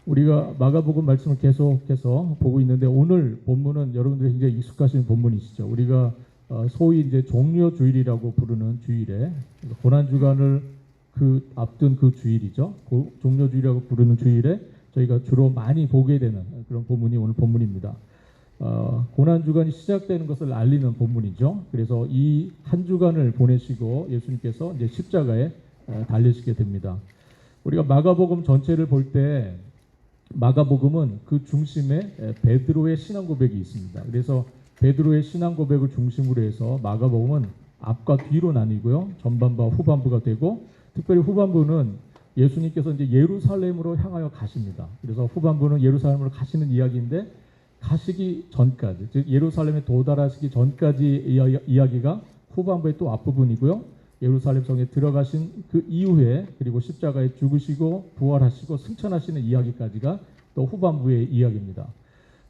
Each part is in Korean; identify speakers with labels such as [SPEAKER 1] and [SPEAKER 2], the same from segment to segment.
[SPEAKER 1] 우리가 마가복음 말씀을 계속해서 보고 있는데 오늘 본문은 여러분들이 굉장히 익숙하신 본문이시죠. 우리가 소위 이제 종려 주일이라고 부르는 주일에 고난 주간을 앞둔 그 주일이죠. 종려 주일이라고 부르는 주일에 저희가 주로 많이 보게 되는 그런 본문이 오늘 본문입니다. 고난 주간이 시작되는 것을 알리는 본문이죠. 그래서 이 한 주간을 보내시고 예수님께서 이제 십자가에 달리시게 됩니다. 우리가 마가복음 전체를 볼 때 마가복음은 그 중심에 베드로의 신앙 고백이 있습니다. 그래서 베드로의 신앙 고백을 중심으로 해서 마가복음은 앞과 뒤로 나뉘고요. 전반부와 후반부가 되고 특별히 후반부는 예수님께서 이제 예루살렘으로 향하여 가십니다. 그래서 후반부는 예루살렘으로 가시는 이야기인데 가시기 전까지, 즉 예루살렘에 도달하시기 전까지 이야기가 후반부의 또 앞부분이고요. 예루살렘 성에 들어가신 그 이후에 그리고 십자가에 죽으시고 부활하시고 승천하시는 이야기까지가 또 후반부의 이야기입니다.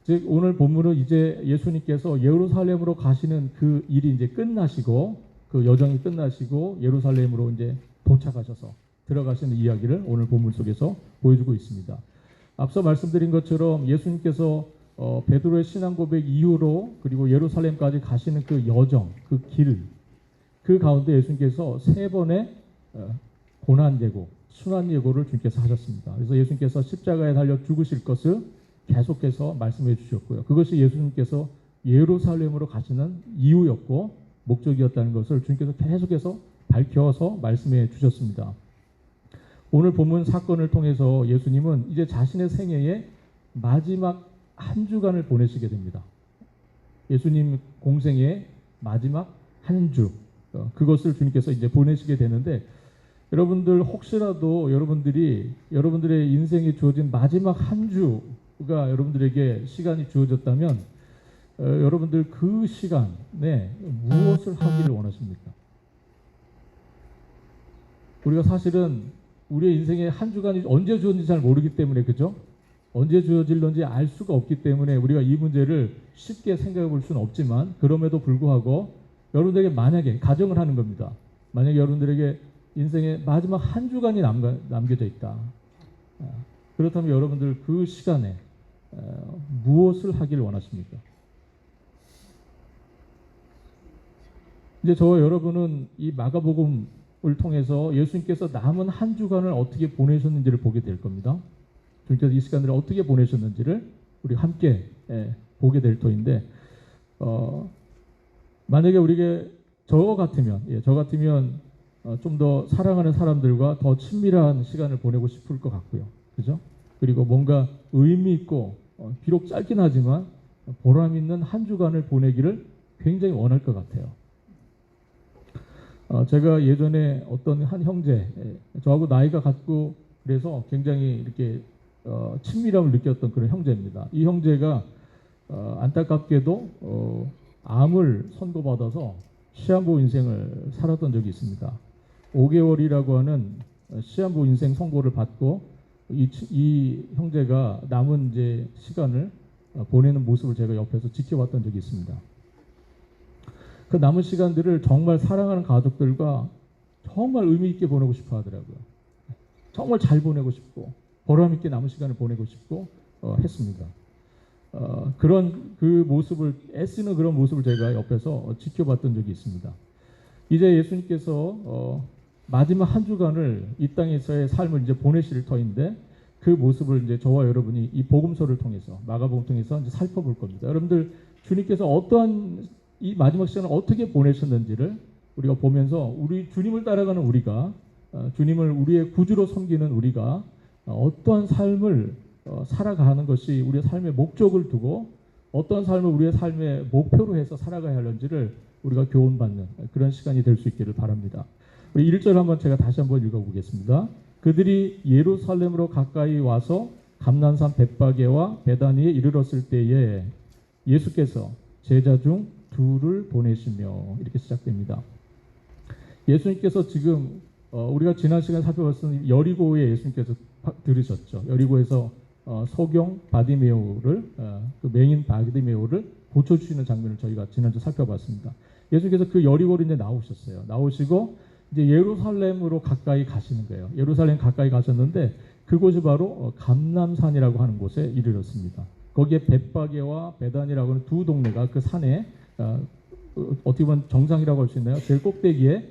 [SPEAKER 1] 즉 오늘 본문은 이제 예수님께서 예루살렘으로 가시는 그 일이 이제 끝나시고 그 여정이 끝나시고 예루살렘으로 이제 도착하셔서 들어가시는 이야기를 오늘 본문 속에서 보여주고 있습니다. 앞서 말씀드린 것처럼 예수님께서 베드로의 신앙 고백 이후로 그리고 예루살렘까지 가시는 그 여정, 그 길, 그 가운데 예수님께서 세 번의 고난 예고, 순환 예고를 주님께서 하셨습니다. 그래서 예수님께서 십자가에 달려 죽으실 것을 계속해서 말씀해 주셨고요. 그것이 예수님께서 예루살렘으로 가시는 이유였고 목적이었다는 것을 주님께서 계속해서 밝혀서 말씀해 주셨습니다. 오늘 본문 사건을 통해서 예수님은 이제 자신의 생애의 마지막 한 주간을 보내시게 됩니다. 예수님 공생의 마지막 한 주, 그것을 주님께서 이제 보내시게 되는데 여러분들 혹시라도 여러분들의 인생에 주어진 마지막 한 주가 여러분들에게 시간이 주어졌다면 여러분들 그 시간에 무엇을 하기를 원하십니까? 우리가 사실은 우리의 인생의 한 주간이 언제 주어진지 잘 모르기 때문에 그죠? 언제 주어질런지 알 수가 없기 때문에 우리가 이 문제를 쉽게 생각해 볼 수는 없지만 그럼에도 불구하고 여러분들에게 만약에 가정을 하는 겁니다. 만약에 여러분들에게 인생의 마지막 한 주간이 남겨져 있다. 그렇다면 여러분들 그 시간에 무엇을 하기를 원하십니까? 이제 저와 여러분은 이 마가복음을 통해서 예수님께서 남은 한 주간을 어떻게 보내셨는지를 보게 될 겁니다. 주님께서 이 시간들을 어떻게 보내셨는지를 우리 함께 보게 될 터인데 만약에 우리에게 저 같으면 좀 더 사랑하는 사람들과 더 친밀한 시간을 보내고 싶을 것 같고요. 그죠? 그리고 뭔가 의미 있고 비록 짧긴 하지만 보람 있는 한 주간을 보내기를 굉장히 원할 것 같아요. 제가 예전에 어떤 한 형제, 저하고 나이가 같고 그래서 굉장히 이렇게 친밀함을 느꼈던 그런 형제입니다. 이 형제가 안타깝게도 암을 선고받아서 시한부 인생을 살았던 적이 있습니다. 5개월이라고 하는 시한부 인생 선고를 받고 이 형제가 남은 이제 시간을 보내는 모습을 제가 옆에서 지켜봤던 적이 있습니다. 그 남은 시간들을 정말 사랑하는 가족들과 정말 의미 있게 보내고 싶어 하더라고요. 정말 잘 보내고 싶고 보람 있게 남은 시간을 보내고 싶고 했습니다. 그런 그 모습을 애쓰는 그런 모습을 제가 옆에서 지켜봤던 적이 있습니다. 이제 예수님께서 마지막 한 주간을 이 땅에서의 삶을 이제 보내실 터인데 그 모습을 이제 저와 여러분이 이 복음서를 통해서 마가복음 통해서 이제 살펴볼 겁니다. 여러분들 주님께서 어떠한 이 마지막 시간을 어떻게 보내셨는지를 우리가 보면서 우리 주님을 따라가는 우리가 주님을 우리의 구주로 섬기는 우리가 어떠한 삶을 살아가는 것이 우리의 삶의 목적을 두고 어떤 삶을 우리의 삶의 목표로 해서 살아가야 하는지를 우리가 교훈받는 그런 시간이 될 수 있기를 바랍니다. 우리 1절 한번 제가 다시 한번 읽어보겠습니다. 그들이 예루살렘으로 가까이 와서 감난산 벳바게와 베다니에 이르렀을 때에 예수께서 제자 중 둘을 보내시며 이렇게 시작됩니다. 예수님께서 지금 우리가 지난 시간에 살펴봤던 여리고에 예수님께서 들으셨죠. 여리고에서 소경 바디메오를 그 맹인 바디메오를 고쳐주시는 장면을 저희가 지난주 살펴봤습니다. 예수님께서 그 여리고로 이제 나오셨어요. 나오시고 이제 예루살렘으로 가까이 가시는 거예요. 예루살렘 가까이 가셨는데 그곳이 바로 감람산이라고 하는 곳에 이르렀습니다. 거기에 벳바게와 베단이라고 하는 두 동네가 그 산에 어떻게 보면 정상이라고 할 수 있나요? 제일 꼭대기에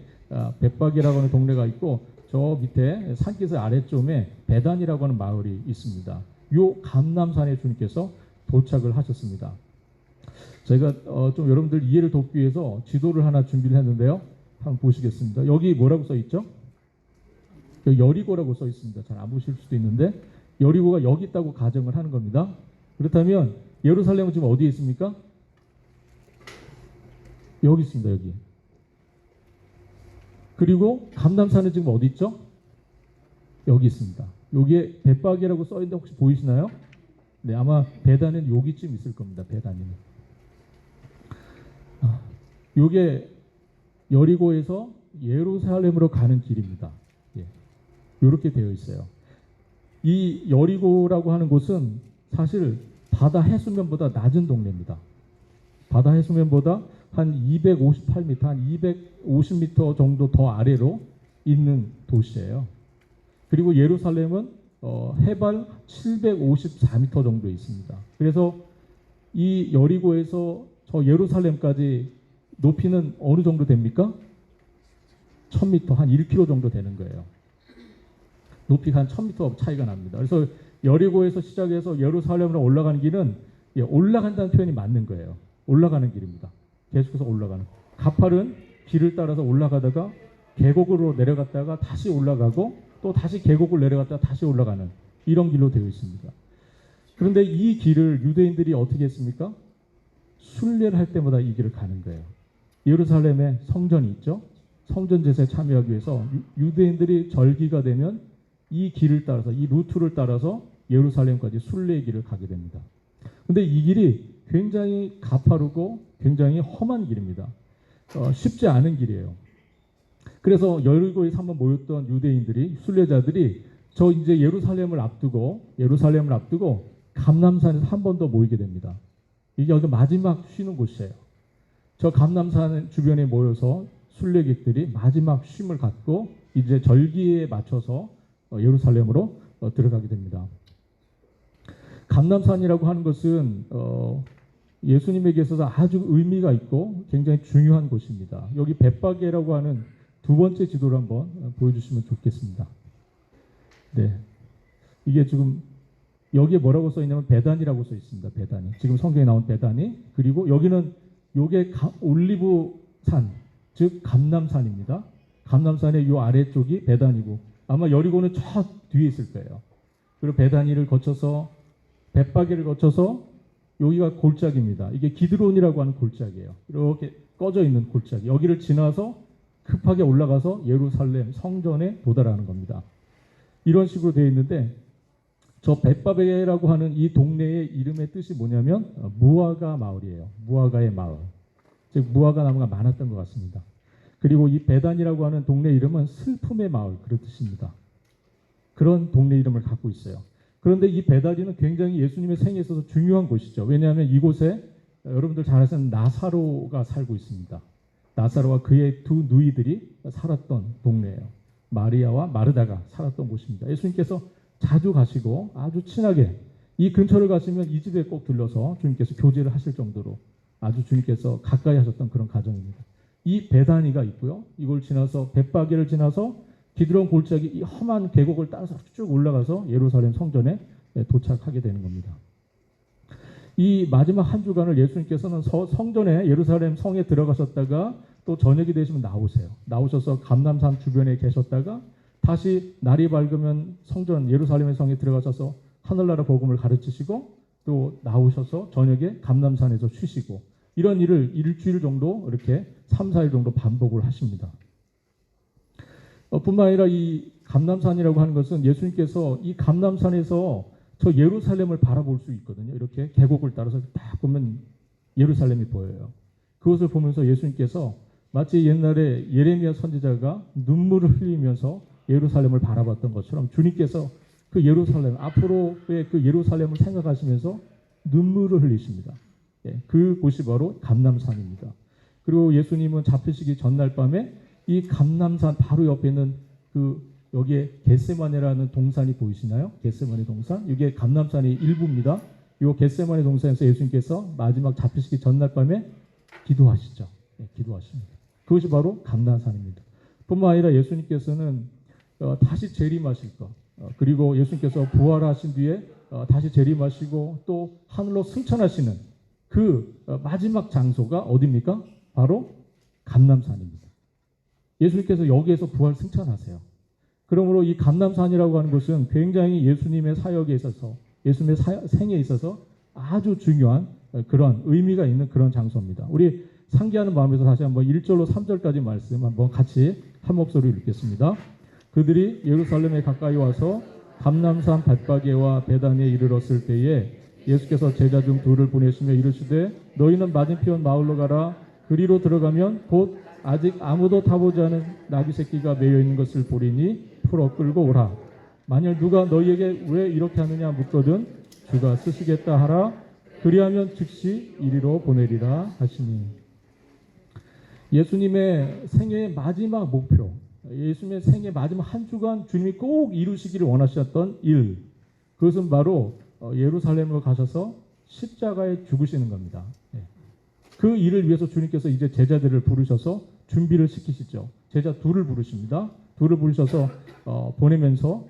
[SPEAKER 1] 벳바게라고 하는 동네가 있고 저 밑에 산기슭 아래쪽에 베단이라고 하는 마을이 있습니다. 요 감람산에 주님께서 도착을 하셨습니다. 저희가 좀 여러분들 이해를 돕기 위해서 지도를 하나 준비를 했는데요. 한번 보시겠습니다. 여기 뭐라고 써 있죠? 여리고라고 써 있습니다. 잘 안 보실 수도 있는데 여리고가 여기 있다고 가정을 하는 겁니다. 그렇다면 예루살렘은 지금 어디에 있습니까? 여기 있습니다. 여기. 그리고 감람산은 지금 어디 있죠? 여기 있습니다. 여기에 벳바게라고 써 있는데 혹시 보이시나요? 네, 아마 베단은 여기쯤 있을 겁니다. 베단은. 요게 여리고에서 예루살렘으로 가는 길입니다. 예. 이렇게 되어 있어요. 이 여리고라고 하는 곳은 사실 바다 해수면보다 낮은 동네입니다. 바다 해수면보다 한 258m, 한 250m 정도 더 아래로 있는 도시예요. 그리고 예루살렘은 해발 754m 정도 있습니다. 그래서 이 여리고에서 저 예루살렘까지 높이는 어느 정도 됩니까? 1000m, 한 1km 정도 되는 거예요. 높이가 한 1000m 차이가 납니다. 그래서 여리고에서 시작해서 예루살렘으로 올라가는 길은 올라간다는 표현이 맞는 거예요. 올라가는 길입니다. 계속해서 올라가는. 가파른 길을 따라서 올라가다가 계곡으로 내려갔다가 다시 올라가고 또 다시 계곡을 내려갔다가 다시 올라가는 이런 길로 되어 있습니다. 그런데 이 길을 유대인들이 어떻게 했습니까? 순례를 할 때마다 이 길을 가는 거예요. 예루살렘에 성전이 있죠. 성전 제사에 참여하기 위해서 유대인들이 절기가 되면 이 길을 따라서 이 루트를 따라서 예루살렘까지 순례의 길을 가게 됩니다. 그런데 이 길이 굉장히 가파르고 굉장히 험한 길입니다. 쉽지 않은 길이에요. 그래서 여리고에서 한번 모였던 유대인들이 순례자들이 저 이제 예루살렘을 앞두고 감람산에서 한 번 더 모이게 됩니다. 이게 여기 마지막 쉬는 곳이에요. 저 감람산 주변에 모여서 순례객들이 마지막 쉼을 갖고 이제 절기에 맞춰서 예루살렘으로 들어가게 됩니다. 감람산이라고 하는 것은 예수님에게 있어서 아주 의미가 있고 굉장히 중요한 곳입니다. 여기 벳바게라고 하는 두 번째 지도를 한번 보여주시면 좋겠습니다. 네, 이게 지금 여기에 뭐라고 써 있냐면 베단이라고 써 있습니다. 베단이. 지금 성경에 나온 베단이. 그리고 여기는 요게 올리브산, 즉 감람산입니다. 감람산의 요 아래쪽이 베단이고 아마 여리고는 저 뒤에 있을 거예요. 그리고 베단이를 거쳐서 벳바게를 거쳐서 여기가 골짜기입니다. 이게 기드론이라고 하는 골짜기예요. 이렇게 꺼져 있는 골짜기. 여기를 지나서 급하게 올라가서 예루살렘 성전에 도달하는 겁니다. 이런 식으로 되어 있는데 저 벳바게라고 하는 이 동네의 이름의 뜻이 뭐냐면 무화과 마을이에요. 무화과의 마을. 즉 무화과 나무가 많았던 것 같습니다. 그리고 이 베단이라고 하는 동네 이름은 슬픔의 마을 그런 뜻입니다. 그런 동네 이름을 갖고 있어요. 그런데 이 베단이는 굉장히 예수님의 생애에 있어서 중요한 곳이죠. 왜냐하면 이곳에 여러분들 잘 아시는 나사로가 살고 있습니다. 나사로와 그의 두 누이들이 살았던 동네예요. 마리아와 마르다가 살았던 곳입니다. 예수님께서 자주 가시고 아주 친하게 이 근처를 가시면 이 집에 꼭 들러서 주님께서 교제를 하실 정도로 아주 주님께서 가까이 하셨던 그런 가정입니다. 이 베다니가 있고요. 이걸 지나서 벳바게를 지나서 기드론 골짜기 이 험한 계곡을 따라서 쭉 올라가서 예루살렘 성전에 도착하게 되는 겁니다. 이 마지막 한 주간을 예수님께서는 성전에 예루살렘 성에 들어가셨다가 또 저녁이 되시면 나오세요. 나오셔서 감람산 주변에 계셨다가 다시 날이 밝으면 성전 예루살렘의 성에 들어가셔서 하늘나라 복음을 가르치시고 또 나오셔서 저녁에 감람산에서 쉬시고 이런 일을 일주일 정도 이렇게 3, 4일 정도 반복을 하십니다. 뿐만 아니라 이 감람산이라고 하는 것은 예수님께서 이 감람산에서 저 예루살렘을 바라볼 수 있거든요. 이렇게 계곡을 따라서 딱 보면 예루살렘이 보여요. 그것을 보면서 예수님께서 마치 옛날에 예레미야 선지자가 눈물을 흘리면서 예루살렘을 바라봤던 것처럼 주님께서 그 예루살렘, 앞으로의 그 예루살렘을 생각하시면서 눈물을 흘리십니다. 예, 그 곳이 바로 감람산입니다. 그리고 예수님은 잡히시기 전날 밤에 이 감람산 바로 옆에 있는 그 여기에 겟세마네라는 동산이 보이시나요? 겟세마네 동산. 이게 감람산의 일부입니다. 이 겟세마네 동산에서 예수님께서 마지막 잡히시기 전날 밤에 기도하시죠. 네, 기도하십니다. 그것이 바로 감람산입니다. 뿐만 아니라 예수님께서는 다시 재림하실 것, 그리고 예수님께서 부활하신 뒤에 다시 재림하시고 또 하늘로 승천하시는 그 마지막 장소가 어디입니까? 바로 감람산입니다. 예수님께서 여기에서 부활 승천하세요. 그러므로 이 감람산이라고 하는 것은 굉장히 예수님의 사역에 있어서, 예수님의 생에 있어서 아주 중요한 그런 의미가 있는 그런 장소입니다. 우리 상기하는 마음에서 다시 한번 1절로 3절까지 말씀 한번 같이 한 목소리로 읽겠습니다. 그들이 예루살렘에 가까이 와서 감람산 벳바게와 베다니에 이르렀을 때에 예수께서 제자 중 둘을 보내시며 이르시되 너희는 맞은편 마을로 가라. 그리로 들어가면 곧 아직 아무도 타보지 않은 나귀 새끼가 매여 있는 것을 보리니 풀어 끌고 오라. 만일 누가 너희에게 왜 이렇게 하느냐 묻거든 주가 쓰시겠다 하라. 그리하면 즉시 이리로 보내리라 하시니. 예수님의 생애의 마지막 목표, 예수님의 생애 마지막 한 주간 주님이 꼭 이루시기를 원하셨던 일, 그것은 바로 예루살렘으로 가셔서 십자가에 죽으시는 겁니다. 그 일을 위해서 주님께서 이제 제자들을 부르셔서 준비를 시키시죠. 제자 둘을 부르십니다. 둘을 부르셔서 보내면서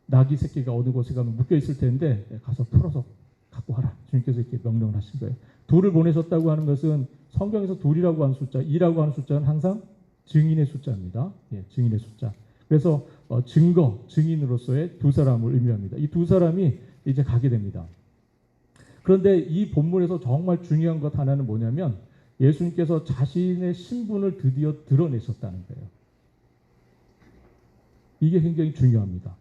[SPEAKER 1] 나귀 새끼가 어느 곳에 가면 묶여 있을 텐데 가서 풀어서 갖고 와라. 주님께서 이렇게 명령을 하신 거예요. 둘을 보내셨다고 하는 것은 성경에서 둘이라고 하는 숫자, 2라고 하는 숫자는 항상 증인의 숫자입니다. 예, 증인의 숫자. 그래서 증거, 증인으로서의 두 사람을 의미합니다. 이 두 사람이 이제 가게 됩니다. 그런데 이 본문에서 정말 중요한 것 하나는 뭐냐면 예수님께서 자신의 신분을 드디어 드러내셨다는 거예요. 이게 굉장히 중요합니다.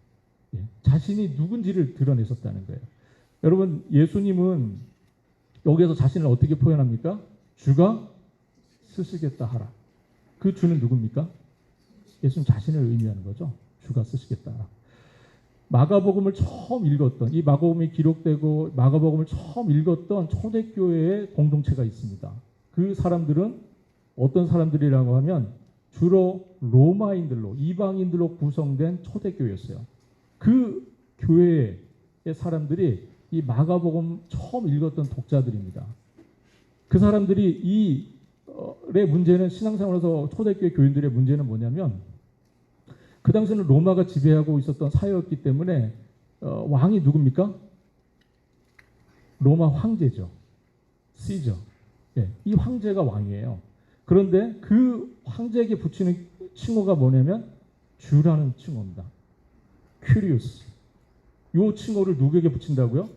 [SPEAKER 1] 예, 자신이 누군지를 드러내셨다는 거예요. 여러분, 예수님은 여기에서 자신을 어떻게 표현합니까? 주가 쓰시겠다 하라. 그 주는 누굽니까? 예수님 자신을 의미하는 거죠. 주가 쓰시겠다 하라. 마가복음을 처음 읽었던, 이 마가복음이 기록되고 마가복음을 처음 읽었던 초대교회의 공동체가 있습니다. 그 사람들은 어떤 사람들이라고 하면 주로 로마인들로, 이방인들로 구성된 초대교회였어요. 그 교회의 사람들이 이 마가복음 처음 읽었던 독자들입니다. 그 사람들이 이의 문제는, 신앙생활에서 초대교회 교인들의 문제는 뭐냐면 그 당시에는 로마가 지배하고 있었던 사회였기 때문에 왕이 누굽니까? 로마 황제죠. 시저. 예, 이 황제가 왕이에요. 그런데 그 황제에게 붙이는 칭호가 뭐냐면 주라는 칭호입니다. 큐리우스. 이 칭호를 누구에게 붙인다고요?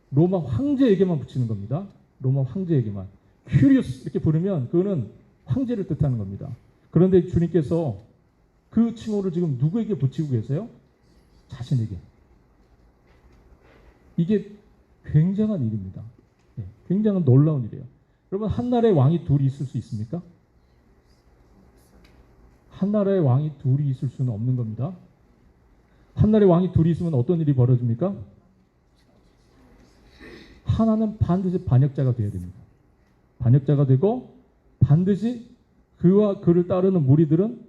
[SPEAKER 1] 로마 황제에게만 붙이는 겁니다. 로마 황제에게만. 큐리우스 이렇게 부르면 그거는 황제를 뜻하는 겁니다. 그런데 주님께서 그 칭호를 지금 누구에게 붙이고 계세요? 자신에게. 이게 굉장한 일입니다. 네, 굉장한 놀라운 일이에요. 여러분, 한 나라의 왕이 둘이 있을 수 있습니까? 한 나라의 왕이 둘이 있을 수는 없는 겁니다. 한 나라의 왕이 둘이 있으면 어떤 일이 벌어집니까? 하나는 반드시 반역자가 되어야 됩니다. 반역자가 되고 반드시 그와 그를 따르는 무리들은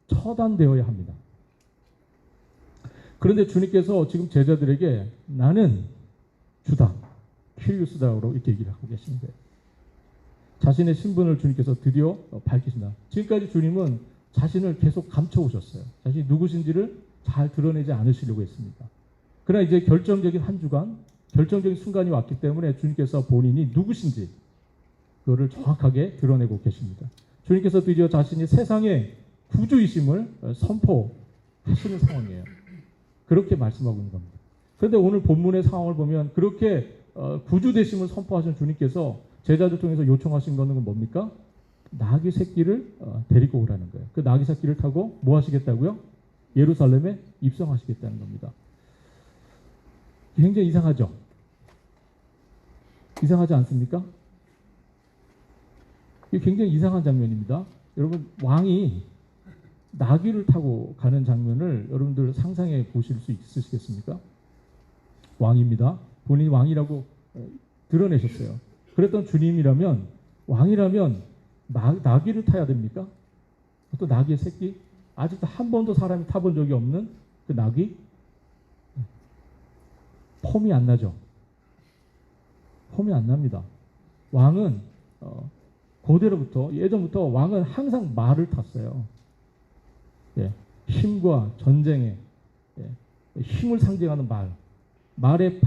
[SPEAKER 1] 처단되어야 합니다. 그런데 주님께서 지금 제자들에게 나는 주다, 큐리우스다로 이렇게 얘기를 하고 계시는 거예요. 자신의 신분을 주님께서 드디어 밝히신다. 지금까지 주님은 자신을 계속 감춰오셨어요. 자신이 누구신지를 잘 드러내지 않으시려고 했습니다. 그러나 이제 결정적인 한 주간, 결정적인 순간이 왔기 때문에 주님께서 본인이 누구신지 그거를 정확하게 드러내고 계십니다. 주님께서 드디어 자신이 세상의 구주이심을 선포하시는 상황이에요. 그렇게 말씀하고 있는 겁니다. 그런데 오늘 본문의 상황을 보면 그렇게 구주되심을 선포하신 주님께서 제자들 통해서 요청하신 것은 뭡니까? 나귀 새끼를 데리고 오라는 거예요. 그 나귀 새끼를 타고 뭐 하시겠다고요? 예루살렘에 입성하시겠다는 겁니다. 굉장히 이상하죠? 이상하지 않습니까? 이게 굉장히 이상한 장면입니다. 여러분, 왕이 나귀를 타고 가는 장면을 여러분들 상상해 보실 수 있으시겠습니까? 왕입니다. 본인이 왕이라고 드러내셨어요. 그랬던 주님이라면, 왕이라면 나귀를 타야 됩니까? 또 나귀의 새끼? 아직도 한 번도 사람이 타본 적이 없는 그 낙이 폼이 안 나죠. 폼이 안 납니다. 왕은 고대로부터 예전부터 왕은 항상 말을 tas어요. 예, 힘과 전쟁에 힘을 상징하는 말의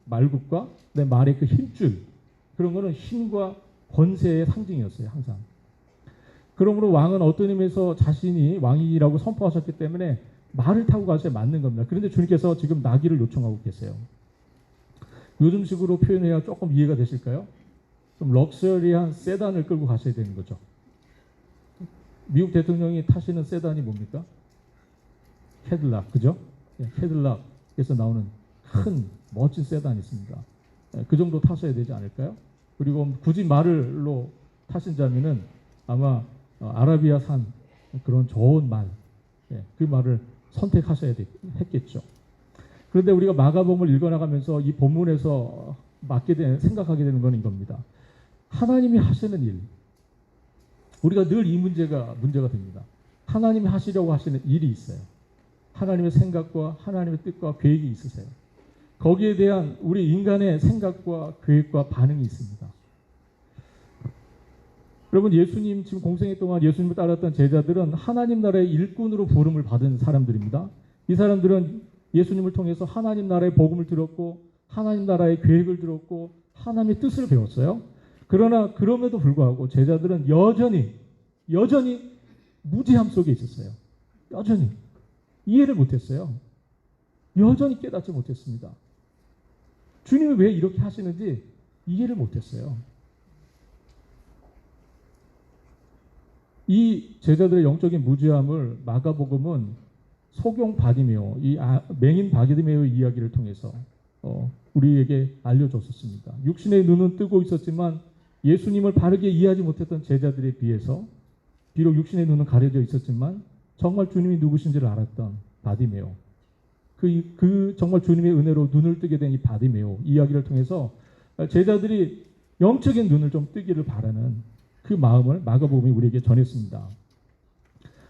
[SPEAKER 1] 말굽과 말의 그 힘줄, 그런 거는 힘과 권세의 상징이었어요, 항상. 그러므로 왕은 어떤 의미에서 자신이 왕이라고 선포하셨기 때문에 말을 타고 가셔야 맞는 겁니다. 그런데 주님께서 지금 나귀를 요청하고 계세요. 요즘식으로 표현해야 조금 이해가 되실까요? 좀 럭셔리한 세단을 끌고 가셔야 되는 거죠. 미국 대통령이 타시는 세단이 뭡니까? 캐딜락, 그죠? 캐딜락에서 나오는 큰 멋진 세단이 있습니다. 그 정도 타셔야 되지 않을까요? 그리고 굳이 말로 타신다면은 아마 아라비아산 그런 좋은 말, 그 말을 선택하셔야 했겠죠. 그런데 우리가 마가복음을 읽어나가면서 이 본문에서 생각하게 되는 건 이겁니다. 하나님이 하시는 일, 우리가 늘 이 문제가 됩니다. 하나님이 하시려고 하시는 일이 있어요. 하나님의 생각과 하나님의 뜻과 계획이 있으세요. 거기에 대한 우리 인간의 생각과 계획과 반응이 있습니다. 여러분, 예수님 지금 공생애 동안 예수님을 따랐던 제자들은 하나님 나라의 일꾼으로 부름을 받은 사람들입니다. 이 사람들은 예수님을 통해서 하나님 나라의 복음을 들었고 하나님 나라의 계획을 들었고 하나님의 뜻을 배웠어요. 그러나 그럼에도 불구하고 제자들은 여전히 무지함 속에 있었어요. 여전히 이해를 못했어요. 여전히 깨닫지 못했습니다. 주님이 왜 이렇게 하시는지 이해를 못했어요. 이 제자들의 영적인 무지함을 마가복음은 소경 바디메오, 맹인 바디메오의 이야기를 통해서 우리에게 알려줬었습니다. 육신의 눈은 뜨고 있었지만 예수님을 바르게 이해하지 못했던 제자들에 비해서 비록 육신의 눈은 가려져 있었지만 정말 주님이 누구신지를 알았던 바디메오, 그 정말 주님의 은혜로 눈을 뜨게 된 이 바디메오 이야기를 통해서 제자들이 영적인 눈을 좀 뜨기를 바라는 그 마음을 마가복음이 우리에게 전했습니다.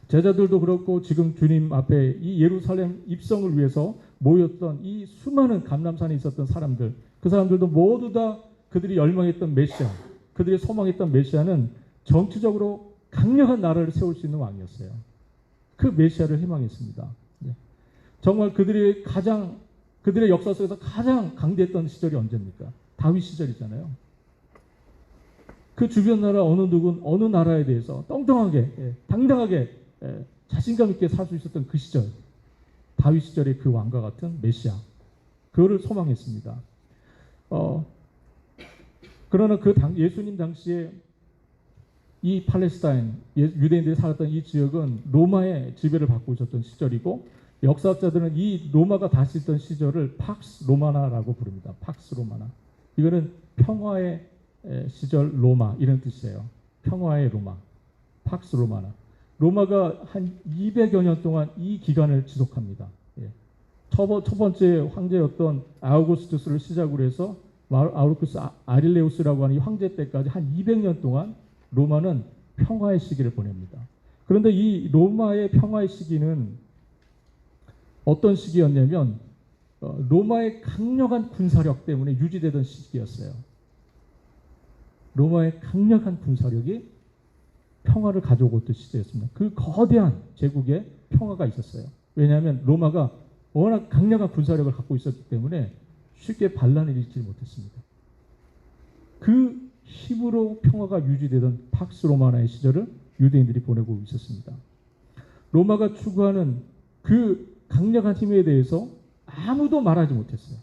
[SPEAKER 1] 제자들도 그렇고 지금 주님 앞에 이 예루살렘 입성을 위해서 모였던 이 수많은 감람산에 있었던 사람들, 그 사람들도 모두 다 그들이 열망했던 메시아, 그들이 소망했던 메시아는 정치적으로 강력한 나라를 세울 수 있는 왕이었어요. 그 메시아를 희망했습니다. 정말 그들의 역사 속에서 가장 강대했던 시절이 언제입니까? 다윗 시절이잖아요. 그 주변 나라 어느 나라에 대해서 떵떵하게, 당당하게, 자신감 있게 살 수 있었던 그 시절, 다윗 시절의 그 왕과 같은 메시아, 그거를 소망했습니다. 그러나 예수님 당시에 이 팔레스타인, 유대인들이 살았던 이 지역은 로마의 지배를 받고 있었던 시절이고, 역사학자들은 이 로마가 다스리던 시절을 팍스 로마나라고 부릅니다. 팍스 로마나. 이거는 평화의 시절 로마, 이런 뜻이에요. 평화의 로마, 팍스 로마나. 로마가 한 200여 년 동안 이 기간을 지속합니다. 첫 번째 황제였던 아우구스투스를 시작으로 해서 아우구스투스 아릴레우스라고 하는 이 황제 때까지 한 200년 동안 로마는 평화의 시기를 보냅니다. 그런데 이 로마의 평화의 시기는 어떤 시기였냐면 로마의 강력한 군사력 때문에 유지되던 시기였어요. 로마의 강력한 군사력이 평화를 가져오고 있던 시대였습니다. 그 거대한 제국에 평화가 있었어요. 왜냐하면 로마가 워낙 강력한 군사력을 갖고 있었기 때문에 쉽게 반란을 일으키지 못했습니다. 그 힘으로 평화가 유지되던 팍스 로마나의 시절을 유대인들이 보내고 있었습니다. 로마가 추구하는 그 강력한 힘에 대해서 아무도 말하지 못했어요.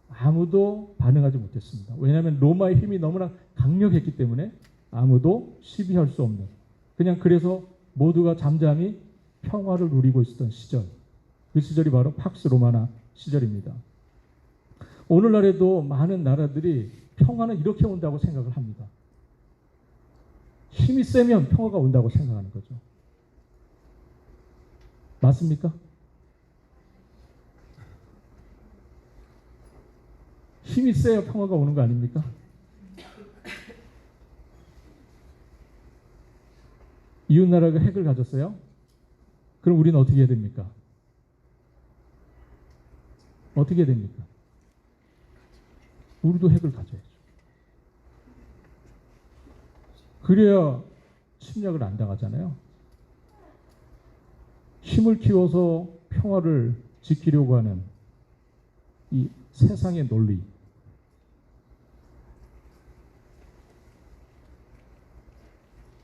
[SPEAKER 1] 아무도 반응하지 못했습니다. 왜냐하면 로마의 힘이 너무나 강력했기 때문에 아무도 시비할 수 없는, 그냥 그래서 모두가 잠잠히 평화를 누리고 있었던 시절, 그 시절이 바로 팍스 로마나 시절입니다. 오늘날에도 많은 나라들이 평화는 이렇게 온다고 생각을 합니다. 힘이 세면 평화가 온다고 생각하는 거죠. 맞습니까? 힘이 세야 평화가 오는 거 아닙니까? 이웃나라가 핵을 가졌어요? 그럼 우리는 어떻게 해야 됩니까? 어떻게 해야 됩니까? 우리도 핵을 가져야죠. 그래야 침략을 안 당하잖아요. 힘을 키워서 평화를 지키려고 하는 이 세상의 논리.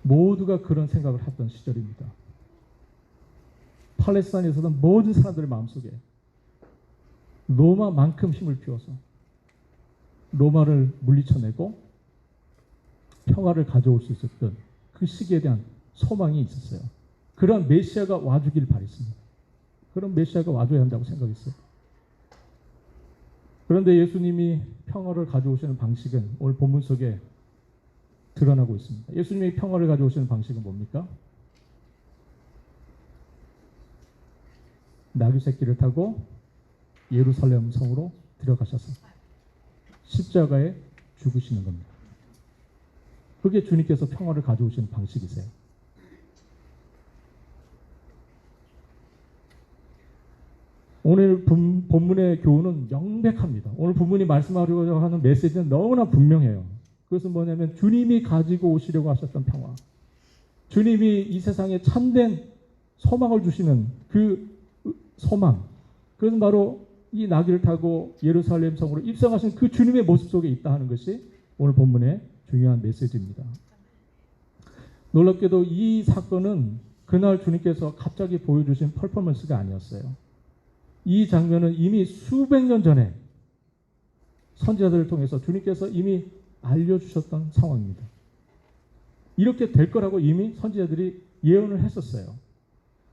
[SPEAKER 1] 모두가 그런 생각을 했던 시절입니다. 팔레스타인에서는 모든 사람들의 마음속에 로마만큼 힘을 키워서 로마를 물리쳐내고 평화를 가져올 수 있었던 그 시기에 대한 소망이 있었어요. 그런 메시아가 와주길 바랬습니다. 그런 메시아가 와줘야 한다고 생각했어요. 그런데 예수님이 평화를 가져오시는 방식은 오늘 본문 속에 드러나고 있습니다. 예수님이 평화를 가져오시는 방식은 뭡니까? 나귀 새끼를 타고 예루살렘 성으로 들어가셔서 십자가에 죽으시는 겁니다. 그게 주님께서 평화를 가져오시는 방식이세요. 오늘 본문의 교훈은 명백합니다. 오늘 본문이 말씀하려고 하는 메시지는 너무나 분명해요. 그것은 뭐냐면 주님이 가지고 오시려고 하셨던 평화. 주님이 이 세상에 참된 소망을 주시는 그 소망. 그것은 바로 이 나귀를 타고 예루살렘 성으로 입성하신 그 주님의 모습 속에 있다 하는 것이 오늘 본문의 중요한 메시지입니다. 놀랍게도 이 사건은 그날 주님께서 갑자기 보여주신 퍼포먼스가 아니었어요. 이 장면은 이미 수백 년 전에 선지자들을 통해서 주님께서 이미 알려주셨던 상황입니다. 이렇게 될 거라고 이미 선지자들이 예언을 했었어요.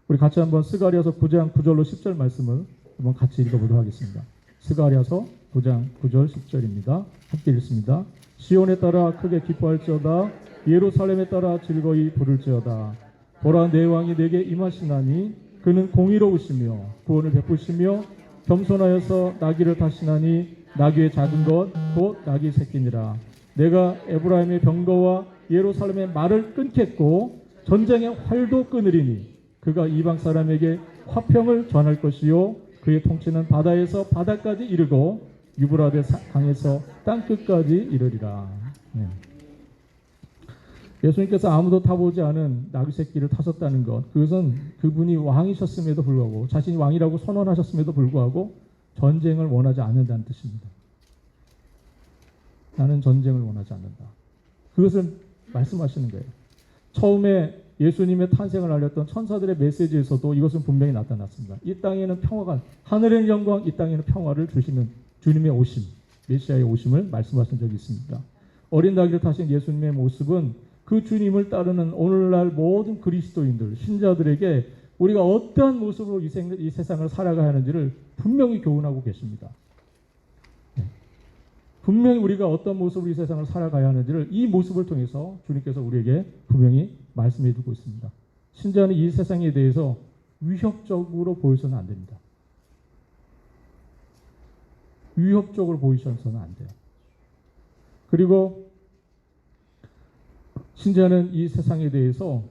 [SPEAKER 1] 우리 같이 한번 스가랴서 9장 9절로 10절 말씀을 한번 같이 읽어보도록 하겠습니다. 스가랴서 9장 9절 10절입니다. 함께 읽습니다. 시온에 따라 크게 기뻐할지어다. 예루살렘에 따라 즐거이 부를지어다. 보라, 내 왕이 내게 임하시나니 그는 공의로우시며 구원을 베푸시며 겸손하여서 나귀를 타시나니 나귀의 작은 것 곧 나귀 새끼니라. 내가 에브라임의 병거와 예루살렘의 말을 끊겠고 전쟁의 활도 끊으리니 그가 이방 사람에게 화평을 전할 것이요 그의 통치는 바다에서 바다까지 이르고 유브라데 강에서 땅끝까지 이르리라. 네. 예수님께서 아무도 타보지 않은 나귀 새끼를 타셨다는 것, 그것은 그분이 왕이셨음에도 불구하고 자신이 왕이라고 선언하셨음에도 불구하고 전쟁을 원하지 않는다는 뜻입니다. 나는 전쟁을 원하지 않는다. 그것을 말씀하시는 거예요. 처음에 예수님의 탄생을 알렸던 천사들의 메시지에서도 이것은 분명히 나타났습니다. 이 땅에는 평화가, 하늘의 영광, 이 땅에는 평화를 주시는 주님의 오심, 메시아의 오심을 말씀하신 적이 있습니다. 어린 나귀를 타신 예수님의 모습은 그 주님을 따르는 오늘날 모든 그리스도인들, 신자들에게 우리가 어떠한 모습으로 이 세상을 살아가야 하는지를 분명히 교훈하고 계십니다. 네. 분명히 우리가 어떤 모습으로 이 세상을 살아가야 하는지를 이 모습을 통해서 주님께서 우리에게 분명히 말씀해 두고 있습니다. 신자는 이 세상에 대해서 위협적으로 보여서는 안 됩니다. 위협적으로 보이셔서는 안 돼요. 그리고 신자는 이 세상에 대해서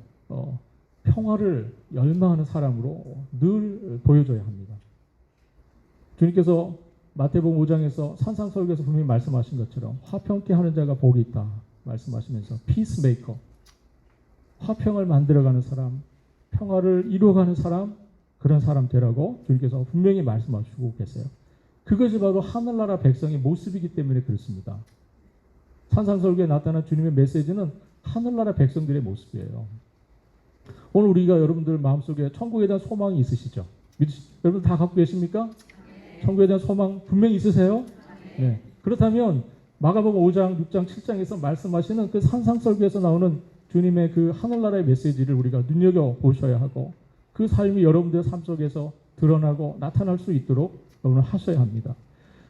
[SPEAKER 1] 평화를 열망하는 사람으로 늘 보여줘야 합니다. 주님께서 마태복음 5장에서 산상설교에서 분명히 말씀하신 것처럼 화평케 하는 자가 복이 있다 말씀하시면서 피스메이커, 화평을 만들어가는 사람, 평화를 이루어가는 사람, 그런 사람 되라고 주님께서 분명히 말씀하시고 계세요. 그것이 바로 하늘나라 백성의 모습이기 때문에 그렇습니다. 산상설교에 나타난 주님의 메시지는 하늘나라 백성들의 모습이에요. 오늘 우리가 여러분들 마음속에 천국에 대한 소망이 있으시죠? 여러분 다 갖고 계십니까? 천국에 대한 소망 분명히 있으세요? 네. 그렇다면 마가복음 5장, 6장, 7장에서 말씀하시는 그 산상설교에서 나오는 주님의 그 하늘나라의 메시지를 우리가 눈여겨보셔야 하고 그 삶이 여러분들의 삶 속에서 드러나고 나타날 수 있도록 여러분은 하셔야 합니다.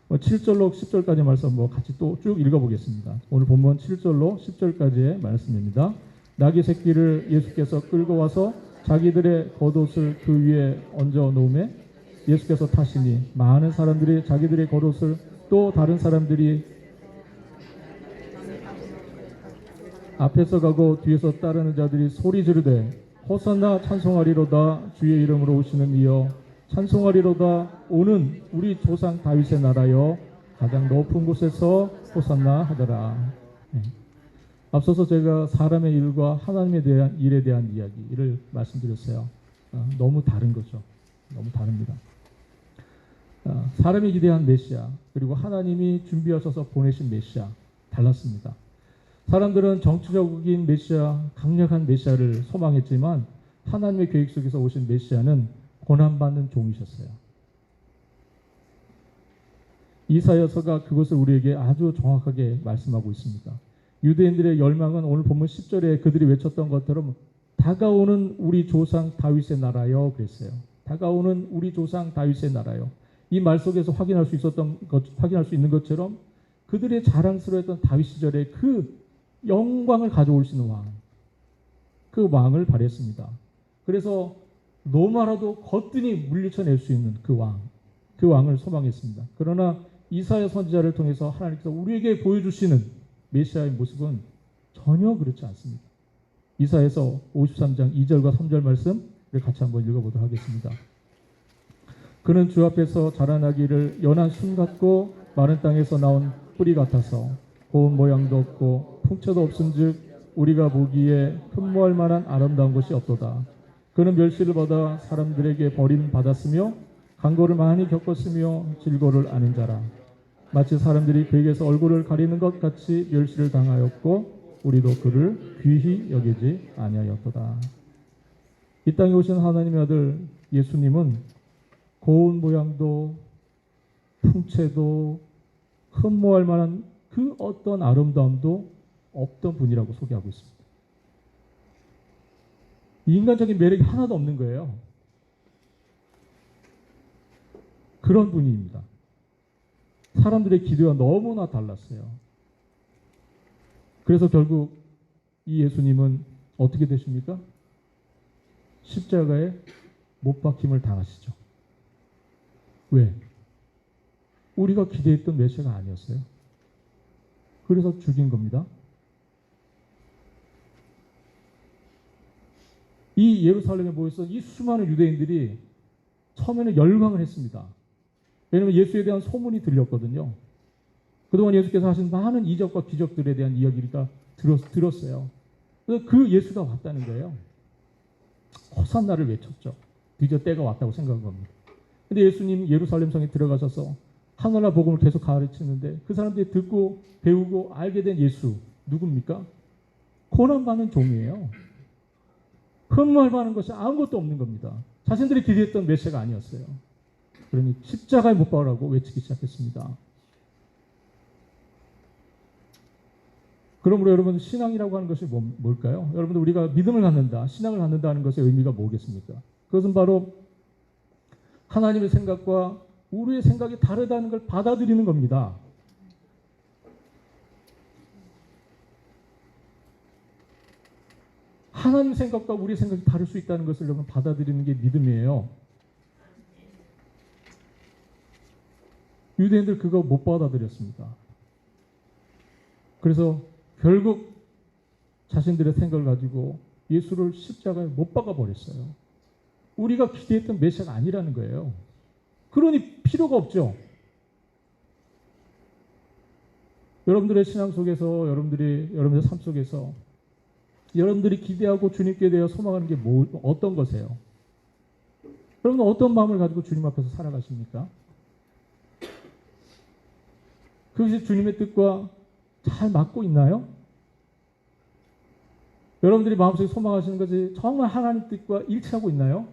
[SPEAKER 1] 7절로 10절까지 말씀 같이 또 쭉 읽어보겠습니다. 오늘 본문 7절로 10절까지의 말씀입니다. 나귀 새끼를 예수께서 끌고 와서 자기들의 겉옷을 그 위에 얹어 놓음에 예수께서 타시니 많은 사람들이 자기들의 겉옷을 또 다른 사람들이 앞에서 가고 뒤에서 따르는 자들이 소리 지르되 호산나 찬송하리로다. 주의 이름으로 오시는 이여 찬송하리로다. 오는 우리 조상 다윗의 나라여 가장 높은 곳에서 호산나 하더라. 네. 앞서서 제가 사람의 일과 하나님에 대한 일에 대한 이야기를 말씀드렸어요. 너무 다른 거죠. 너무 다릅니다. 사람이 기대한 메시아 그리고 하나님이 준비하셔서 보내신 메시아 달랐습니다. 사람들은 정치적인 메시아, 강력한 메시아를 소망했지만 하나님의 계획 속에서 오신 메시아는 고난받는 종이셨어요. 이사야서가 그것을 우리에게 아주 정확하게 말씀하고 있습니다. 유대인들의 열망은 오늘 본문 10절에 그들이 외쳤던 것처럼 다가오는 우리 조상 다윗의 나라여 그랬어요. 다가오는 우리 조상 다윗의 나라여. 이 말 속에서 확인할 수 있는 것처럼 그들의 자랑스러웠던 다윗 시절의 그 영광을 가져올 수 있는 왕, 그 왕을 바랬습니다. 그래서 노마라도 거뜬히 물리쳐낼 수 있는 그 왕을 소망했습니다. 그러나 이사야 선지자를 통해서 하나님께서 우리에게 보여주시는 메시아의 모습은 전혀 그렇지 않습니다. 이사야서 53장 2절과 3절 말씀을 같이 한번 읽어보도록 하겠습니다. 그는 주 앞에서 자라나기를 연한 순 같고 마른 땅에서 나온 뿌리 같아서 고운 모양도 없고 풍채도 없은즉 우리가 보기에 흠모할 만한 아름다운 것이 없도다. 그는 멸시를 받아 사람들에게 버림받았으며 강고를 많이 겪었으며 질고를 아는 자라. 마치 사람들이 그에게서 얼굴을 가리는 것 같이 멸시를 당하였고 우리도 그를 귀히 여기지 아니하였도다. 이 땅에 오신 하나님의 아들 예수님은 고운 모양도 풍채도 흠모할 만한 그 어떤 아름다움도 없던 분이라고 소개하고 있습니다. 인간적인 매력이 하나도 없는 거예요. 그런 분입니다. 사람들의 기대와 너무나 달랐어요. 그래서 결국 이 예수님은 어떻게 되십니까? 십자가에 못 박힘을 당하시죠. 왜? 우리가 기대했던 메시아가 아니었어요. 그래서 죽인 겁니다. 이 예루살렘에 모여서 이 수많은 유대인들이 처음에는 열광을 했습니다. 왜냐하면 예수에 대한 소문이 들렸거든요. 그동안 예수께서 하신 많은 이적과 기적들에 대한 이야기를 다 들었어요. 그래서 그 예수가 왔다는 거예요. 호산나를 외쳤죠. 드디어 때가 왔다고 생각한 겁니다. 근데 예수님 예루살렘 성에 들어가셔서 하늘나라 복음을 계속 가르치는데 그 사람들이 듣고 배우고 알게 된 예수 누굽니까? 고난받는 종이에요. 흠모할 만한 것이 아무것도 없는 겁니다. 자신들이 기대했던 메시아가 아니었어요. 그러니 십자가에 못 박으라고 외치기 시작했습니다. 그러므로 여러분 신앙이라고 하는 것이 뭘까요? 여러분들 우리가 믿음을 갖는다, 신앙을 갖는다는 것의 의미가 뭐겠습니까? 그것은 바로 하나님의 생각과 우리의 생각이 다르다는 걸 받아들이는 겁니다. 하나님 생각과 우리의 생각이 다를 수 있다는 것을 여러분 받아들이는 게 믿음이에요. 유대인들 그거 못 받아들였습니다. 그래서 결국 자신들의 생각을 가지고 예수를 십자가에 못 박아 버렸어요. 우리가 기대했던 메시아가 아니라는 거예요. 그러니 필요가 없죠. 여러분들의 신앙 속에서 여러분들의 삶 속에서 여러분들이 기대하고 주님께 대해 소망하는 게 어떤 거세요? 여러분은 어떤 마음을 가지고 주님 앞에서 살아가십니까? 그것이 주님의 뜻과 잘 맞고 있나요? 여러분들이 마음속에 소망하시는 것이 정말 하나님 뜻과 일치하고 있나요?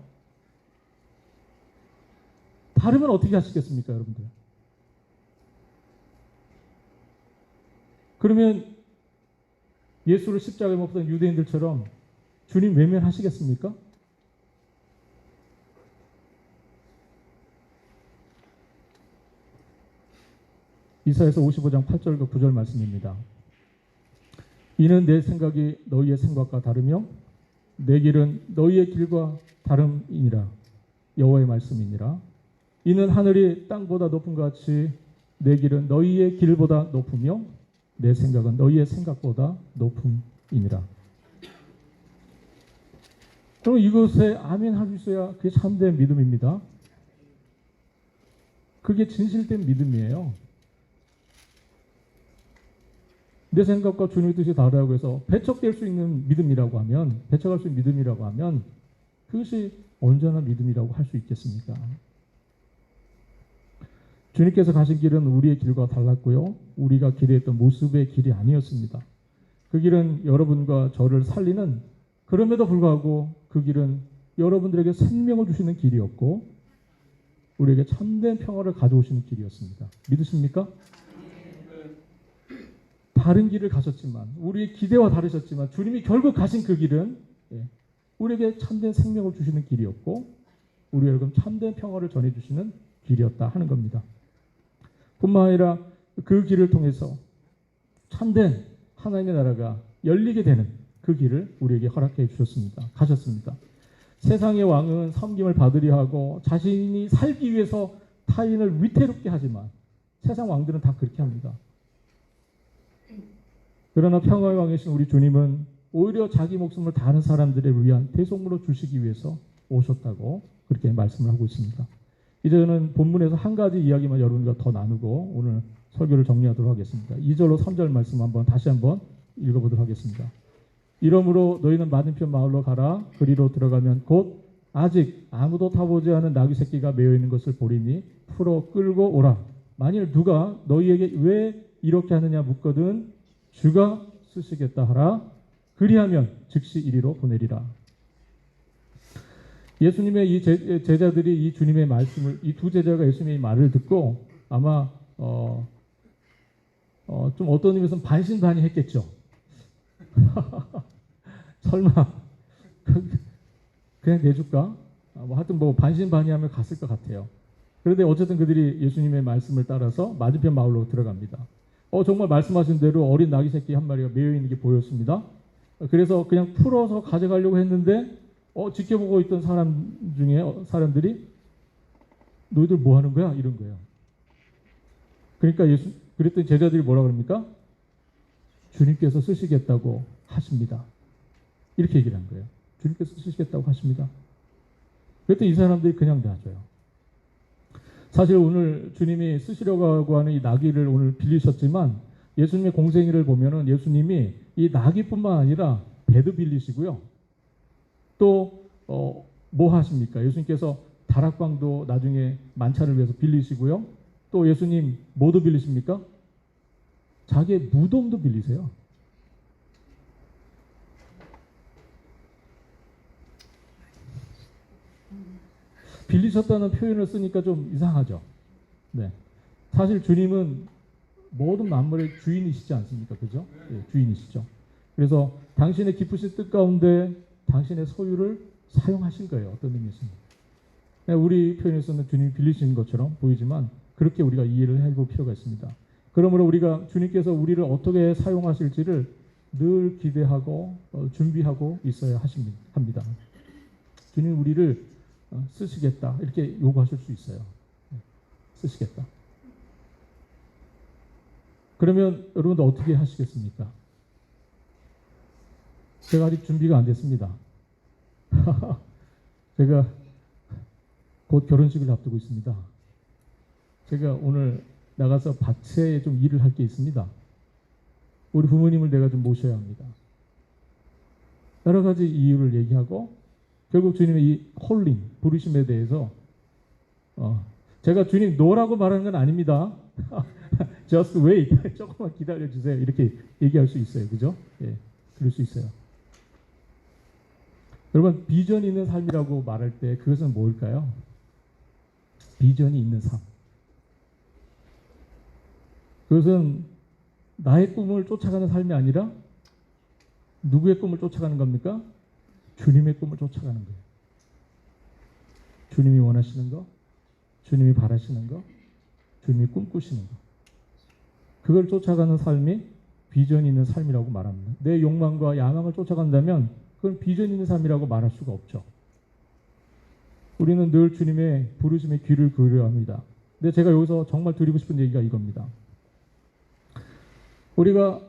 [SPEAKER 1] 다르면 어떻게 하시겠습니까, 여러분들? 그러면 예수를 십자가에 못 박은 유대인들처럼 주님 외면하시겠습니까? 이사야서 55장 8절과 9절 말씀입니다. 이는 내 생각이 너희의 생각과 다르며 내 길은 너희의 길과 다름이니라. 여호와의 말씀이니라. 이는 하늘이 땅보다 높은 것 같이 내 길은 너희의 길보다 높으며 내 생각은 너희의 생각보다 높음이니라. 이니라. 그럼 이것에 아멘 할 수 있어야 그게 참된 믿음입니다. 그게 진실된 믿음이에요. 내 생각과 주님의 뜻이 다르다고 해서 배척될 수 있는 믿음이라고 하면, 배척할 수 있는 믿음이라고 하면 그것이 온전한 믿음이라고 할 수 있겠습니까? 주님께서 가신 길은 우리의 길과 달랐고요. 우리가 기대했던 모습의 길이 아니었습니다. 그 길은 여러분과 저를 살리는, 그럼에도 불구하고 그 길은 여러분들에게 생명을 주시는 길이었고 우리에게 참된 평화를 가져오시는 길이었습니다. 믿으십니까? 다른 길을 가셨지만, 우리의 기대와 다르셨지만 주님이 결국 가신 그 길은 우리에게 참된 생명을 주시는 길이었고 우리에게 참된 평화를 전해주시는 길이었다 하는 겁니다. 뿐만 아니라 그 길을 통해서 참된 하나님의 나라가 열리게 되는 그 길을 우리에게 허락해 주셨습니다. 가셨습니다. 세상의 왕은 섬김을 받으려 하고 자신이 살기 위해서 타인을 위태롭게 하지만 세상 왕들은 다 그렇게 합니다. 그러나 평화의 왕이신 우리 주님은 오히려 자기 목숨을 다른 사람들을 위한 대속물로 주시기 위해서 오셨다고 그렇게 말씀을 하고 있습니다. 이제 저는 본문에서 한 가지 이야기만 여러분과 더 나누고 오늘 설교를 정리하도록 하겠습니다. 2절로 3절 말씀 다시 한번 읽어보도록 하겠습니다. 이러므로 너희는 맞은편 마을로 가라. 그리로 들어가면 곧 아직 아무도 타보지 않은 나귀 새끼가 매여 있는 것을 보리니 풀어 끌고 오라. 만일 누가 너희에게 왜 이렇게 하느냐 묻거든 주가 쓰시겠다 하라. 그리하면 즉시 이리로 보내리라. 예수님의 이 제자들이 이 주님의 말씀을, 이 두 제자가 예수님의 말을 듣고 아마 좀 어떤 의미에서는 반신반의했겠죠. 설마 그냥 내줄까? 하여튼 반신반의하며 갔을 것 같아요. 그런데 어쨌든 그들이 예수님의 말씀을 따라서 맞은편 마을로 들어갑니다. 정말 말씀하신 대로 어린 나귀 새끼 한 마리가 매여 있는 게 보였습니다. 그래서 그냥 풀어서 가져가려고 했는데 지켜보고 있던 사람 중에 사람들이 너희들 뭐 하는 거야? 이런 거예요. 그러니까 그랬더니 제자들이 뭐라 그럽니까? 주님께서 쓰시겠다고 하십니다. 이렇게 얘기를 한 거예요. 주님께서 쓰시겠다고 하십니다. 그랬더니 이 사람들이 그냥 놔줘요. 사실 오늘 주님이 쓰시려고 하는 이 나귀를 오늘 빌리셨지만 예수님의 공생애를 보면은 예수님이 이 나귀뿐만 아니라 배도 빌리시고요. 또 뭐 하십니까? 예수님께서 다락방도 나중에 만찬을 위해서 빌리시고요. 또 예수님 뭐도 빌리십니까? 자기의 무덤도 빌리세요. 빌리셨다는 표현을 쓰니까 좀 이상하죠. 네. 사실 주님은 모든 만물의 주인이시지 않습니까? 그죠? 네, 주인이시죠. 그래서 당신의 깊으신 뜻 가운데 당신의 소유를 사용하신 거예요. 어떤 의미에서는. 우리 표현에서는 주님이 빌리신 것처럼 보이지만 그렇게 우리가 이해를 해볼 필요가 있습니다. 그러므로 우리가 주님께서 우리를 어떻게 사용하실지를 늘 기대하고 준비하고 있어야 합니다. 주님이 우리를 쓰시겠다 이렇게 요구하실 수 있어요. 쓰시겠다. 그러면 여러분들 어떻게 하시겠습니까? 제가 아직 준비가 안 됐습니다. 제가 곧 결혼식을 앞두고 있습니다. 제가 오늘 나가서 밭에 좀 일을 할 게 있습니다. 우리 부모님을 내가 좀 모셔야 합니다. 여러 가지 이유를 얘기하고 결국 주님의 이 콜링, 부르심에 대해서 제가 주님 노라고 말하는 건 아닙니다. Just wait. 조금만 기다려주세요. 이렇게 얘기할 수 있어요. 그죠? 예, 그럴 수 있어요. 여러분, 비전이 있는 삶이라고 말할 때 그것은 뭘까요? 비전이 있는 삶. 그것은 나의 꿈을 쫓아가는 삶이 아니라 누구의 꿈을 쫓아가는 겁니까? 주님의 꿈을 쫓아가는 거예요. 주님이 원하시는 거, 주님이 바라시는 거, 주님이 꿈꾸시는 거. 그걸 쫓아가는 삶이 비전이 있는 삶이라고 말합니다. 내 욕망과 야망을 쫓아간다면 그건 비전 있는 삶이라고 말할 수가 없죠. 우리는 늘 주님의 부르심에 귀를 기울여야 합니다. 근데 제가 여기서 정말 드리고 싶은 얘기가 이겁니다. 우리가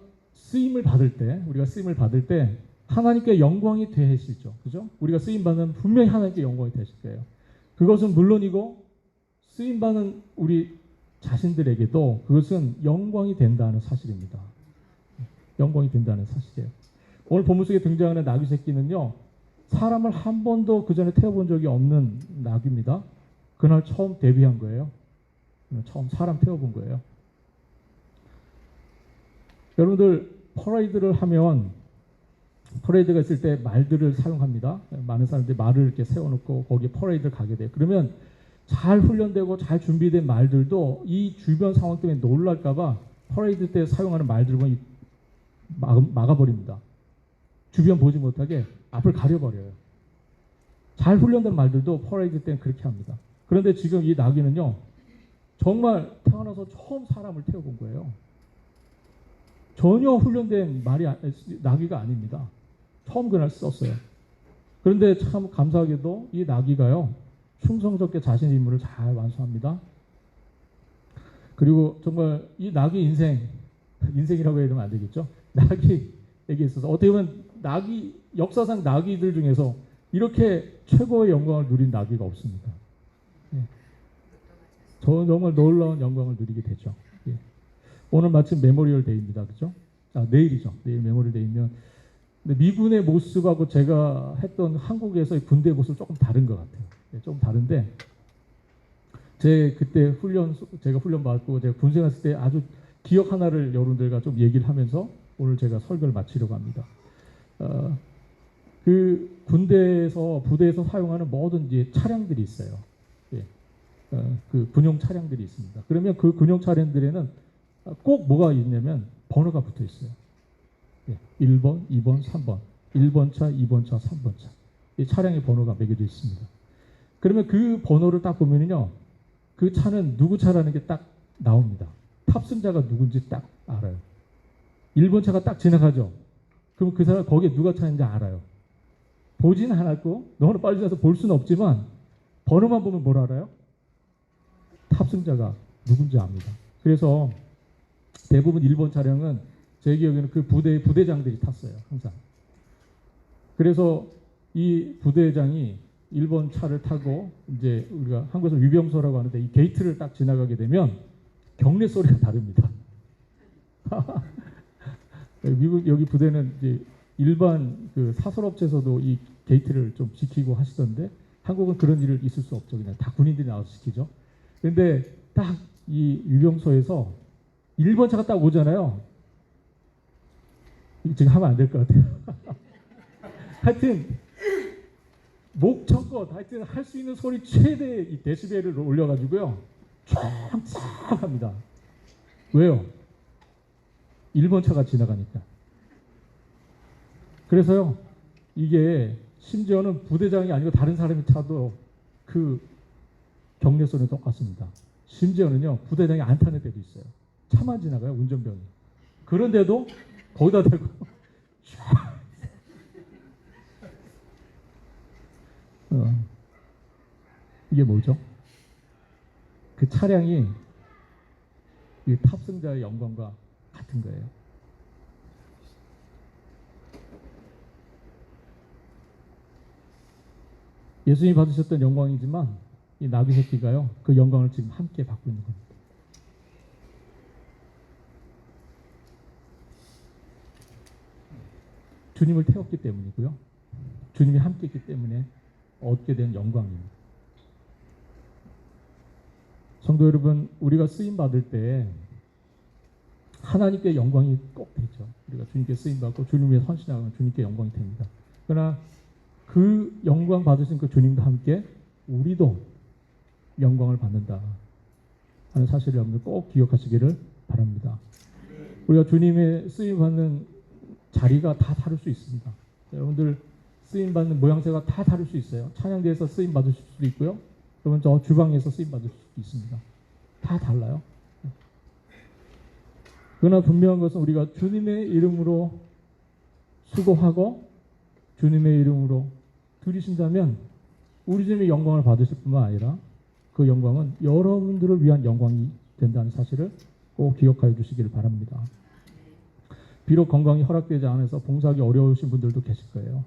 [SPEAKER 1] 쓰임을 받을 때, 우리가 쓰임을 받을 때 하나님께 영광이 되시죠. 그죠? 우리가 쓰임 받는 분명히 하나님께 영광이 되실 거예요. 그것은 물론이고 쓰임 받는 우리 자신들에게도 그것은 영광이 된다는 사실입니다. 영광이 된다는 사실이에요. 오늘 본문 속에 등장하는 나귀 새끼는요, 사람을 한 번도 그 전에 태워본 적이 없는 나귀입니다. 그날 처음 데뷔한 거예요. 처음 사람 태워본 거예요. 여러분들 퍼레이드를 하면, 퍼레이드가 있을 때 말들을 사용합니다. 많은 사람들이 말을 이렇게 세워놓고 거기에 퍼레이드를 가게 돼요. 그러면 잘 훈련되고 잘 준비된 말들도 이 주변 상황 때문에 놀랄까봐 퍼레이드 때 사용하는 말들을 보면 막아버립니다. 주변 보지 못하게 앞을 가려버려요. 잘 훈련된 말들도 퍼레이드 때는 그렇게 합니다. 그런데 지금 이 나귀는요, 정말 태어나서 처음 사람을 태워본 거예요. 전혀 훈련된 나귀가 아닙니다. 처음 그날 썼어요. 그런데 참 감사하게도 이 나귀가요, 충성스럽게 자신의 임무를 잘 완수합니다. 그리고 정말 이 나귀 인생이라고 해야 되면 안 되겠죠? 나귀에게 있어서 어떻게 보면 역사상 나귀들 중에서 이렇게 최고의 영광을 누린 나귀가 없습니다. 예. 저는 정말 놀라운 영광을 누리게 되죠. 예. 오늘 마침 메모리얼 데이입니다. 그죠? 내일이죠. 내일 메모리얼 데이면. 근데 미군의 모습하고 제가 했던 한국에서의 군대 모습 조금 다른 것 같아요. 예, 조금 다른데, 그때 제가 훈련 받고 제가 군생 갔을 때 아주 기억 하나를 여러분들과 좀 얘기를 하면서 오늘 제가 설교를 마치려고 합니다. 그 부대에서 사용하는 모든 이제 차량들이 있어요. 예. 그 군용 차량들이 있습니다. 그러면 그 군용 차량들에는 꼭 뭐가 있냐면 번호가 붙어 있어요. 예. 1번, 2번, 3번. 1번 차, 2번 차, 3번 차. 이 차량의 번호가 매겨져 있습니다. 그러면 그 번호를 딱 보면요, 그 차는 누구 차라는 게 딱 나옵니다. 탑승자가 누군지 딱 알아요. 1번 차가 딱 지나가죠. 그럼 그 사람 거기에 누가 차는지 알아요. 보지는 않았고 너무 빨리 지나서 볼 수는 없지만 번호만 보면 뭘 알아요? 탑승자가 누군지 압니다. 그래서 대부분 1번 차량은 제 기억에는 그 부대장들이 탔어요. 항상. 그래서 이 부대장이 1번 차를 타고 이제 우리가 한국에서 위병소라고 하는데 이 게이트를 딱 지나가게 되면 경례 소리가 다릅니다. 미국 여기 부대는 이제 일반 그 사설업체에서도 이 게이트를 좀 지키고 하시던데 한국은 그런 일을 있을 수 없죠. 그냥 다 군인들이 나와서 지키죠. 그런데 딱 이 위병소에서 1번 차가 딱 오잖아요. 지금 하면 안 될 것 같아요. 하여튼 목청껏 하여튼 할 수 있는 소리 최대 이 데시벨을 올려가지고요, 쫙쫙 합니다. 왜요? 1번 차가 지나가니까. 그래서요, 이게 심지어는 부대장이 아니고 다른 사람이 타도 그 경례 소리는 똑같습니다. 심지어는요, 부대장이 안 타는 데도 있어요. 차만 지나가요, 운전병이. 그런데도 거기다 대고 이게 뭐죠? 그 차량이 이 탑승자의 영광과 같은 거예요. 예수님이 받으셨던 영광이지만 이 나귀 새끼가요, 그 영광을 지금 함께 받고 있는 겁니다. 주님을 태웠기 때문이고요. 주님이 함께 있기 때문에 얻게 된 영광입니다. 성도 여러분, 우리가 쓰임 받을 때 하나님께 영광이 꼭 되죠. 우리가 주님께 쓰임 받고 주님 위해 헌신하면 주님께 영광이 됩니다. 그러나 그 영광 받으신 그 주님과 함께 우리도 영광을 받는다 하는 사실을 여러분들 꼭 기억하시기를 바랍니다. 우리가 주님의 쓰임 받는 자리가 다 다를 수 있습니다. 여러분들 쓰임 받는 모양새가 다 다를 수 있어요. 찬양대에서 쓰임 받으실 수도 있고요. 여러분 저 주방에서 쓰임 받을 수도 있습니다. 다 달라요. 그러나 분명한 것은 우리가 주님의 이름으로 수고하고 주님의 이름으로 드리신다면 우리 주님의 영광을 받으실 뿐만 아니라 그 영광은 여러분들을 위한 영광이 된다는 사실을 꼭 기억하여 주시기를 바랍니다. 비록 건강이 허락되지 않아서 봉사하기 어려우신 분들도 계실 거예요.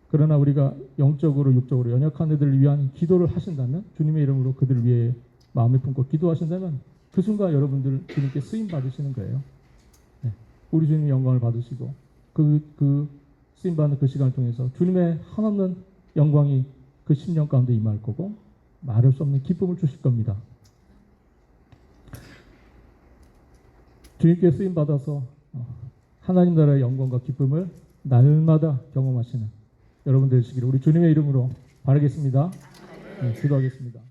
[SPEAKER 1] 그러나 우리가 영적으로 육적으로 연약한 이들을 위한 기도를 하신다면, 주님의 이름으로 그들을 위해 마음을 품고 기도하신다면 그 순간 여러분들 주님께 쓰임 받으시는 거예요. 네. 우리 주님의 영광을 받으시고 그 쓰임 받는 그 시간을 통해서 주님의 한없는 영광이 그 10년 가운데 임할 거고 말할 수 없는 기쁨을 주실 겁니다. 주님께 쓰임 받아서 하나님 나라의 영광과 기쁨을 날마다 경험하시는 여러분 되시기를 우리 주님의 이름으로 바라겠습니다. 네, 기도하겠습니다.